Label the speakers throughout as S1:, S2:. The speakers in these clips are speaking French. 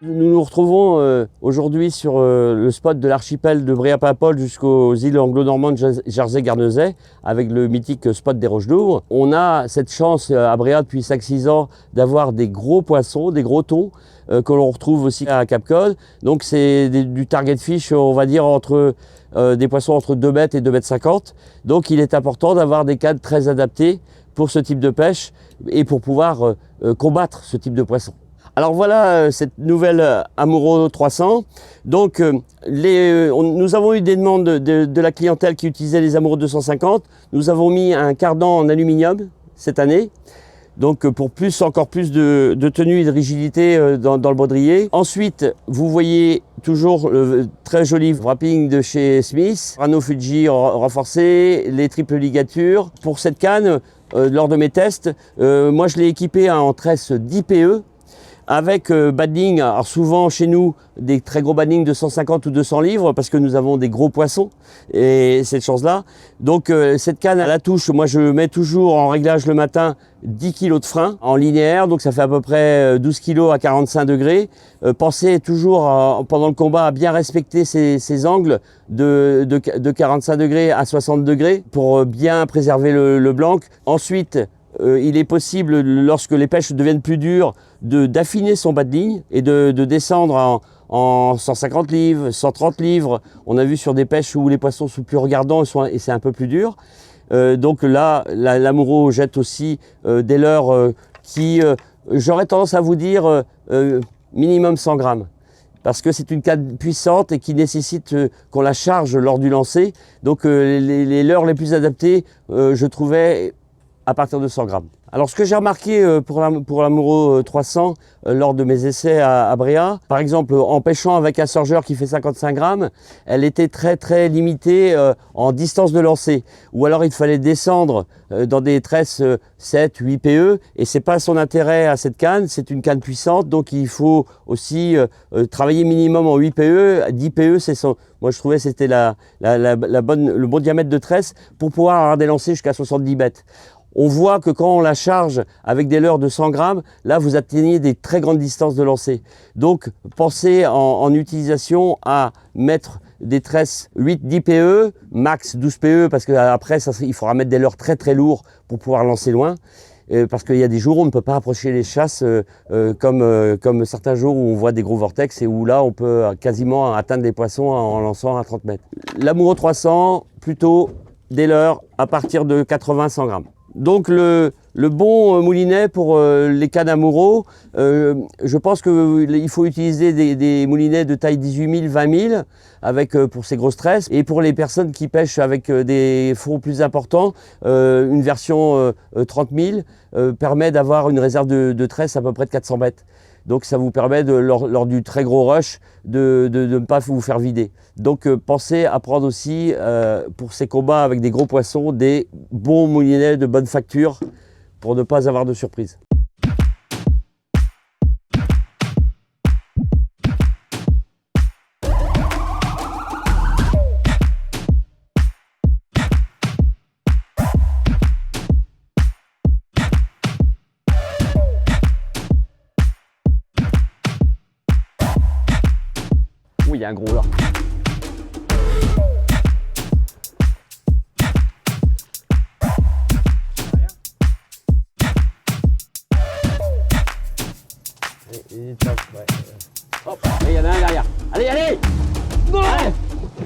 S1: Nous nous retrouvons aujourd'hui sur le spot de l'archipel de Bréa-Paimpol jusqu'aux îles anglo-normandes Jersey-Guernesey avec le mythique spot des Roches d'Ouvre. On a cette chance à Bréa depuis 5-6 ans d'avoir des gros poissons, des gros thons que l'on retrouve aussi à Cap-Cod. Donc c'est du target fish, on va dire, entre des poissons entre 2 mètres et 2 mètres 50. Donc il est important d'avoir des cannes très adaptées pour ce type de pêche et pour pouvoir combattre ce type de poisson. Alors voilà cette nouvelle Amuro 300. Donc nous avons eu des demandes de la clientèle qui utilisait les Amuro 250. Nous avons mis un cardan en aluminium cette année. Donc pour encore plus de tenue et de rigidité dans le baudrier. Ensuite, vous voyez toujours le très joli wrapping de chez Smith. Rano Fuji renforcé, les triples ligatures. Pour cette canne, lors de mes tests, moi je l'ai équipé en tresse 10 PE. Avec badling, alors souvent chez nous, des très gros badling de 150 ou 200 livres parce que nous avons des gros poissons et cette chance-là. Donc cette canne à la touche, moi je mets toujours en réglage le matin 10 kg de frein en linéaire, donc ça fait à peu près 12 kg à 45 degrés. Pensez toujours pendant le combat à bien respecter ces angles de 45 degrés à 60 degrés pour bien préserver le blanc. Ensuite, il est possible, lorsque les pêches deviennent plus dures, d'affiner son bas de ligne et de descendre en 150 livres, 130 livres. On a vu sur des pêches où les poissons sont plus regardants et c'est un peu plus dur. Donc là, l'Amuro jette aussi des leurres qui, j'aurais tendance à vous dire, minimum 100 grammes. Parce que c'est une canne puissante et qui nécessite qu'on la charge lors du lancer. Donc les leurres les plus adaptés, je trouvais, à partir de 100 grammes. Alors ce que j'ai remarqué pour l'Amuro 300 lors de mes essais à Bréa, par exemple en pêchant avec un surgeur qui fait 55 grammes, elle était très limitée en distance de lancer. Ou alors il fallait descendre dans des tresses 7, 8 PE et c'est pas son intérêt à cette canne, c'est une canne puissante donc il faut aussi travailler minimum en 8 PE, 10 PE c'est son... Moi je trouvais que c'était le bon diamètre de tresse pour pouvoir avoir des lancers jusqu'à 70 mètres. On voit que quand on la charge avec des leurres de 100 grammes, là vous atteignez des très grandes distances de lancer. Donc pensez en utilisation à mettre des tresses 8-10 PE, max 12 PE, parce qu'après il faudra mettre des leurres très lourds pour pouvoir lancer loin. Parce qu'il y a des jours où on ne peut pas approcher les chasses comme certains jours où on voit des gros vortex et où là on peut quasiment atteindre des poissons en lançant à 30 mètres. L'Amuro 300, plutôt des leurres à partir de 80-100 grammes. Donc le bon moulinet pour les cannes Amuro, je pense qu'il faut utiliser des moulinets de taille 18 000, 20 000 avec, pour ces grosses tresses. Et pour les personnes qui pêchent avec des fonds plus importants, une version 30 000 permet d'avoir une réserve de tresses à peu près de 400 mètres. Donc ça vous permet, lors du très gros rush, de ne pas vous faire vider. Donc pensez à prendre aussi, pour ces combats avec des gros poissons, des bons moulinets de bonne facture pour ne pas avoir de surprise. Oui, il y a un gros là. Hop, il y en a un derrière. Allez! Non! Allez!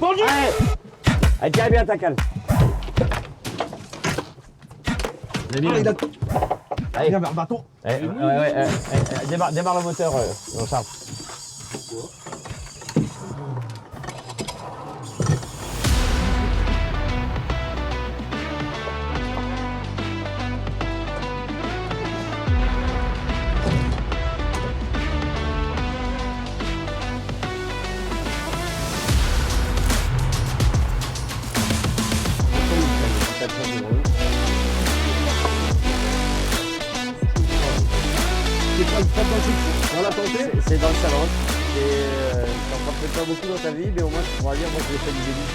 S1: Pendu! Allez, tiens bien ta canne. Allez,
S2: viens vers le bâton.
S1: Démarre le moteur, Charles.
S2: On l'a tenté.
S1: C'est dans le salon. T'en fais pas beaucoup dans ta vie, mais au moins tu pourras dire moi je l'ai fait du début.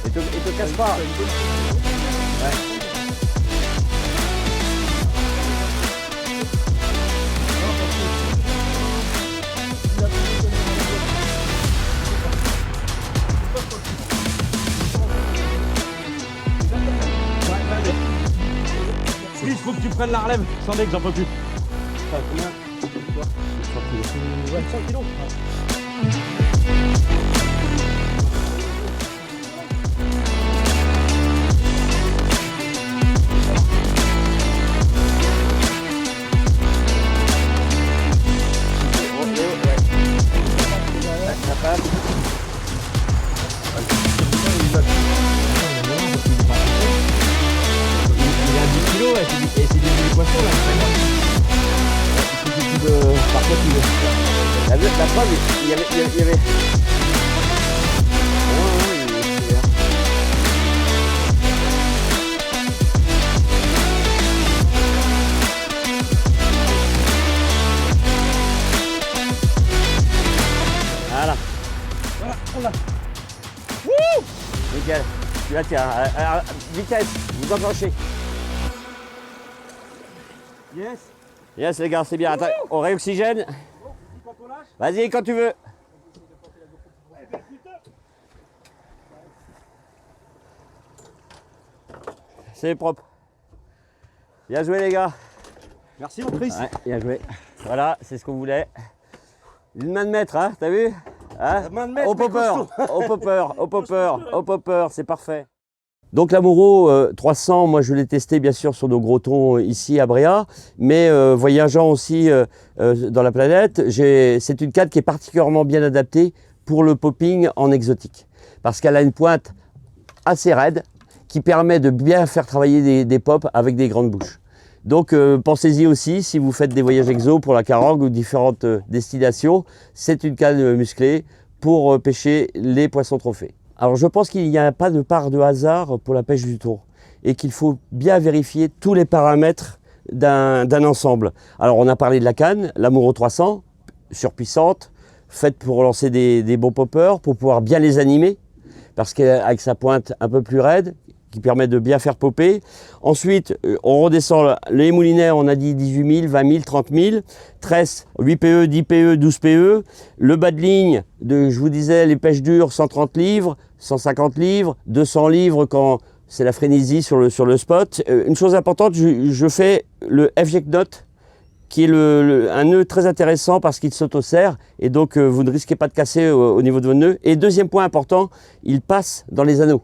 S1: Et te casse pas. Ouais.
S2: prenne la relève, sans que j'en peux plus. Ouais, 100 kilos.
S1: Et c'est des poissons là. Par contre, la preuve, il y avait... Voilà.
S2: Voilà, on l'a.
S1: Wouh! Nickel. Tu la tiens. Vitesse, vous enclenchez.
S2: Yes.
S1: Yes les gars, c'est bien. Attends, on réoxygène.
S2: Quand on lâche.
S1: Vas-y quand tu veux. C'est propre. Bien joué les gars.
S2: Merci mon Chris.
S1: Ouais, bien joué. Voilà, c'est ce qu'on voulait. Une main de maître, hein, t'as vu, hein?
S2: Main de maître,
S1: Au
S2: mais
S1: popper,
S2: costaud.
S1: au popper, au popper, au popper, c'est parfait. Donc l'Amuro 300, moi je l'ai testé bien sûr sur nos gros thons ici à Bréa, mais voyageant aussi dans la planète, c'est une canne qui est particulièrement bien adaptée pour le popping en exotique. Parce qu'elle a une pointe assez raide qui permet de bien faire travailler des pops avec des grandes bouches. Donc pensez-y aussi si vous faites des voyages exo pour la carangue ou différentes destinations, c'est une canne musclée pour pêcher les poissons trophées. Alors je pense qu'il n'y a pas de part de hasard pour la pêche du thon et qu'il faut bien vérifier tous les paramètres d'un ensemble. Alors on a parlé de la canne, l'Amuro 300, surpuissante, faite pour lancer des bons poppers, pour pouvoir bien les animer, parce qu'avec sa pointe un peu plus raide, qui permet de bien faire popper. Ensuite, on redescend les moulinets, on a dit 18 000, 20 000, 30 000, tresse 8 PE, 10 PE, 12 PE, le bas de ligne, je vous disais, les pêches dures, 130 livres, 150 livres, 200 livres quand c'est la frénésie sur le spot. Une chose importante, je fais le FJ Knot, qui est un nœud très intéressant parce qu'il s'auto-serre et donc vous ne risquez pas de casser au niveau de vos nœuds. Et deuxième point important, il passe dans les anneaux.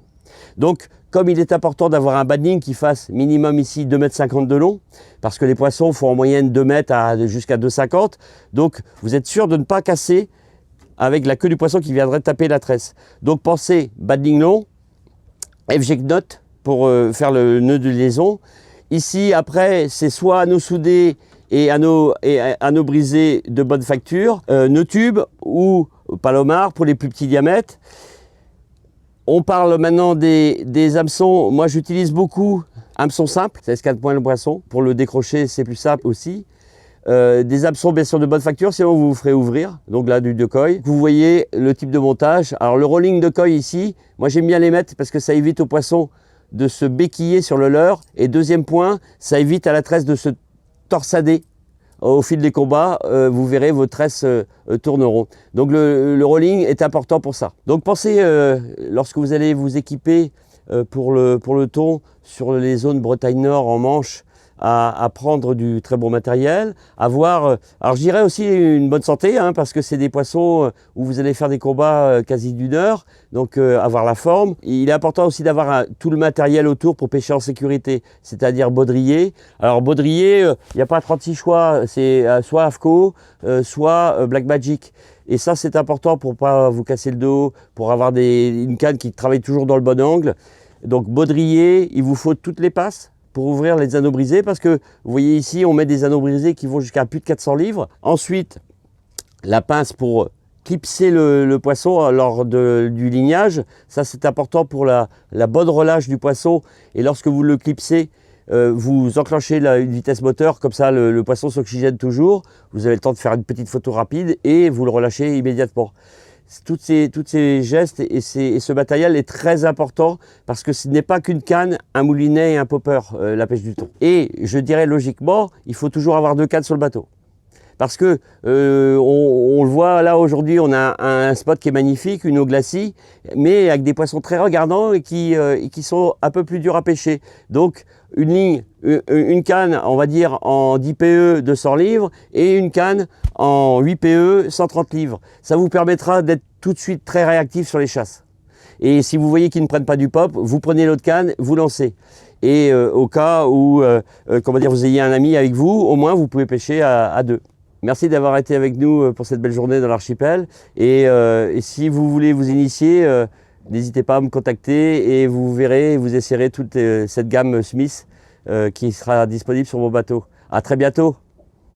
S1: Donc, comme il est important d'avoir un bas de ligne qui fasse minimum ici 2,50 m de long, parce que les poissons font en moyenne 2 mètres jusqu'à 2,50 m, donc vous êtes sûr de ne pas casser avec la queue du poisson qui viendrait taper la tresse. Donc pensez bas de ligne long, FJ Knot pour faire le nœud de liaison. Ici, après, c'est soit anneaux soudés et anneaux brisés de bonne facture, nœud tube ou palomar pour les plus petits diamètres. On parle maintenant des hameçons. Moi, j'utilise beaucoup hameçons simples, c'est 4 points le poisson. Pour le décrocher, c'est plus simple aussi. Des hameçons bien sûr de bonne facture, sinon vous vous ferez ouvrir. Donc là, du decoy. Vous voyez le type de montage. Alors le rolling decoy ici, moi j'aime bien les mettre parce que ça évite au poisson de se béquiller sur le leurre. Et deuxième point, ça évite à la tresse de se torsader. Au fil des combats, vous verrez vos tresses tourneront. Donc le rolling est important pour ça. Donc pensez, lorsque vous allez vous équiper pour le thon sur les zones Bretagne Nord en Manche, à prendre du très bon matériel, avoir, alors je dirais aussi une bonne santé, hein, parce que c'est des poissons où vous allez faire des combats quasi d'1 heure, donc avoir la forme. Il est important aussi d'avoir tout le matériel autour pour pêcher en sécurité, c'est-à-dire baudrier. Alors baudrier, il n'y a pas 36 choix, c'est soit AFCO, soit Black Magic. Et ça c'est important pour ne pas vous casser le dos, pour avoir une canne qui travaille toujours dans le bon angle. Donc baudrier, il vous faut toutes les passes pour ouvrir les anneaux brisés, parce que vous voyez ici, on met des anneaux brisés qui vont jusqu'à plus de 400 livres. Ensuite, la pince pour clipser le poisson lors du lignage. Ça, c'est important pour la bonne relâche du poisson. Et lorsque vous le clipsez, vous enclenchez une vitesse moteur, comme ça le poisson s'oxygène toujours. Vous avez le temps de faire une petite photo rapide et vous le relâchez immédiatement. Tous ces gestes et ce matériel est très important parce que ce n'est pas qu'une canne, un moulinet et un popper, la pêche du thon. Et je dirais logiquement, il faut toujours avoir 2 cannes sur le bateau. parce que on le voit là aujourd'hui, on a un spot qui est magnifique, une eau glacie, mais avec des poissons très regardants et qui sont un peu plus durs à pêcher. Donc une ligne, une canne, on va dire en 10 PE 200 livres et une canne en 8 PE 130 livres. Ça vous permettra d'être tout de suite très réactif sur les chasses. Et si vous voyez qu'ils ne prennent pas du pop, vous prenez l'autre canne, vous lancez. Et au cas où comment dire, vous ayez un ami avec vous, au moins vous pouvez pêcher à deux. Merci d'avoir été avec nous pour cette belle journée dans l'archipel. Et si vous voulez vous initier, n'hésitez pas à me contacter et vous verrez, vous essayerez toute cette gamme Smith qui sera disponible sur vos bateaux. À très bientôt.